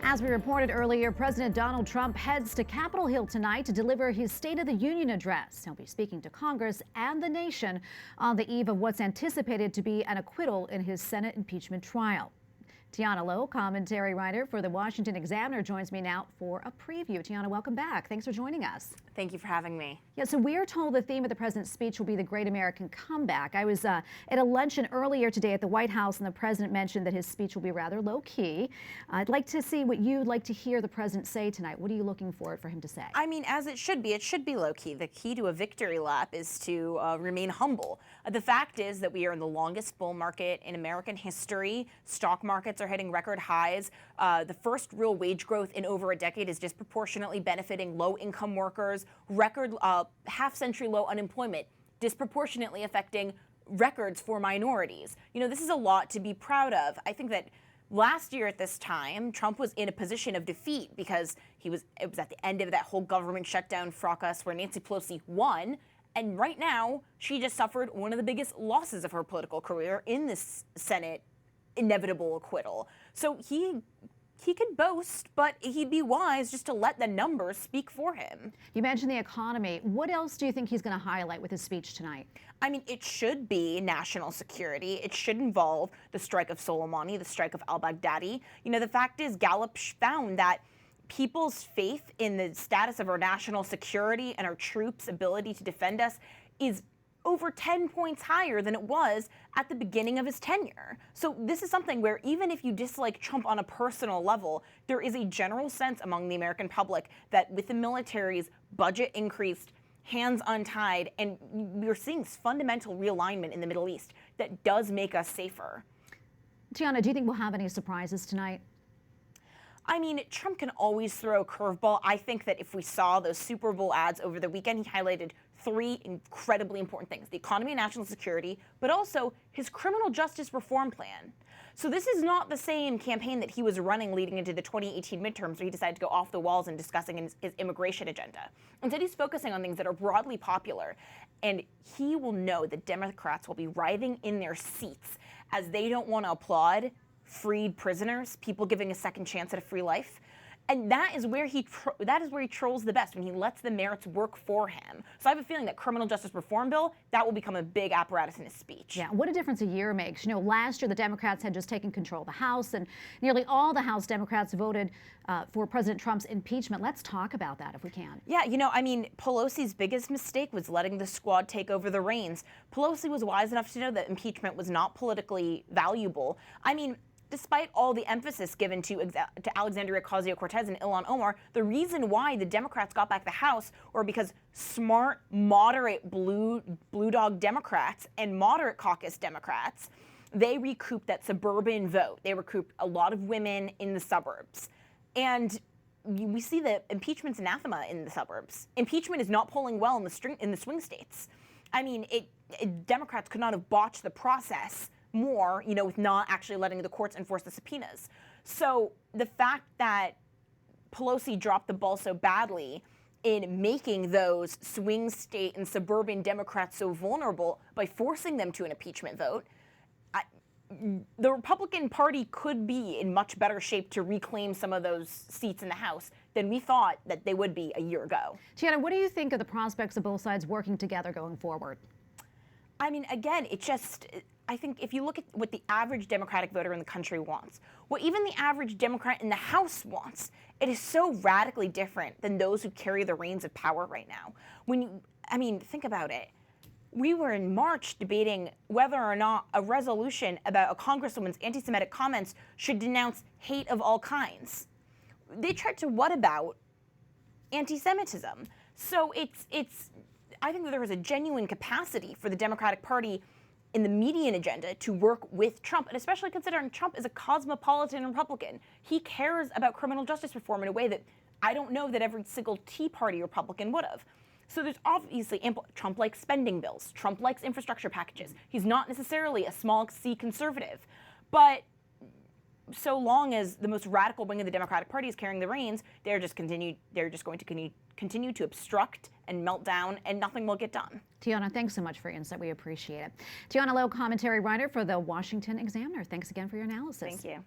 As we reported earlier, President Donald Trump heads to Capitol Hill tonight to deliver his State of the Union address. He'll be speaking to Congress and the nation on the eve of what's anticipated to be an acquittal in his Senate impeachment trial. Tiana Lowe, commentary writer for the Washington Examiner, joins me now for a preview. Tiana, welcome back. Thanks for joining us. Thank you for having me. Yeah, so we're told the theme of the president's speech will be the great American comeback. I was at a luncheon earlier today at the White House, and the president mentioned that his speech will be rather low-key. I'd like to see what you'd like to hear the president say tonight. What are you looking for him to say? I mean, as it should be low-key. The key to a victory lap is to remain humble. The fact is that we are in the longest bull market in American history. Stock markets are hitting record highs. The first real wage growth in over a decade is disproportionately benefiting low-income workers. Record half-century low unemployment, disproportionately affecting records for minorities. You know, this is a lot to be proud of. I think that last year at this time, Trump was in a position of defeat because it was at the end of that whole government shutdown fracas where Nancy Pelosi won. And right now, she just suffered one of the biggest losses of her political career in this Senate inevitable acquittal. So he could boast, but he'd be wise just to let the numbers speak for him. You mentioned the economy. What else do you think he's going to highlight with his speech tonight? I mean, it should be national security. It should involve the strike of Soleimani, the strike of al-Baghdadi. You know, the fact is Gallup found that people's faith in the status of our national security and our troops' ability to defend us is over 10 points higher than it was at the beginning of his tenure. So this is something where even if you dislike Trump on a personal level, there is a general sense among the American public that with the military's budget increased, hands untied, and we're seeing this fundamental realignment in the Middle East that does make us safer. Tiana, do you think we'll have any surprises tonight? I mean, Trump can always throw a curveball. I think that if we saw those Super Bowl ads over the weekend, he highlighted three incredibly important things: the economy and national security, but also his criminal justice reform plan. So this is not the same campaign that he was running leading into the 2018 midterms where he decided to go off the walls and discussing his immigration agenda. Instead, he's focusing on things that are broadly popular. And he will know that Democrats will be writhing in their seats as they don't want to applaud freed prisoners, people giving a second chance at a free life. And that is where he trolls the best, when he lets the merits work for him. So I have a feeling that criminal justice reform bill, that will become a big apparatus in his speech. Yeah, what a difference a year makes. You know, last year the Democrats had just taken control of the House, and nearly all the House Democrats voted for President Trump's impeachment. Let's talk about that if we can. Yeah, you know, I mean, Pelosi's biggest mistake was letting the squad take over the reins. Pelosi was wise enough to know that impeachment was not politically valuable. I mean, despite all the emphasis given to Alexandria Ocasio-Cortez and Ilhan Omar, the reason why the Democrats got back the House were because smart, moderate blue dog Democrats and moderate caucus Democrats, they recouped that suburban vote. They recouped a lot of women in the suburbs. And we see the impeachment's anathema in the suburbs. Impeachment is not polling well in the swing states. I mean, Democrats could not have botched the process more, you know, with not actually letting the courts enforce the subpoenas. So the fact that Pelosi dropped the ball so badly in making those swing state and suburban Democrats so vulnerable by forcing them to an impeachment vote, the Republican Party could be in much better shape to reclaim some of those seats in the House than we thought that they would be a year ago. Tiana, what do you think of the prospects of both sides working together going forward? I mean, again, I think if you look at what the average Democratic voter in the country wants, what even the average Democrat in the House wants, it is so radically different than those who carry the reins of power right now. I mean, think about it. We were in March debating whether or not a resolution about a congresswoman's anti-Semitic comments should denounce hate of all kinds. They tried to what about anti-Semitism? So I think that there is a genuine capacity for the Democratic Party in the median agenda to work with Trump, and especially considering Trump is a cosmopolitan Republican. He cares about criminal justice reform in a way that I don't know that every single Tea Party Republican would have. So there's obviously Trump likes spending bills. Trump likes infrastructure packages. He's not necessarily a small C conservative, but so long as the most radical wing of the Democratic Party is carrying the reins, they're just going to continue to obstruct and melt down, and nothing will get done. Tiana, thanks so much for your insight. We appreciate it. Tiana Lowe, commentary writer for the Washington Examiner. Thanks again for your analysis. Thank you.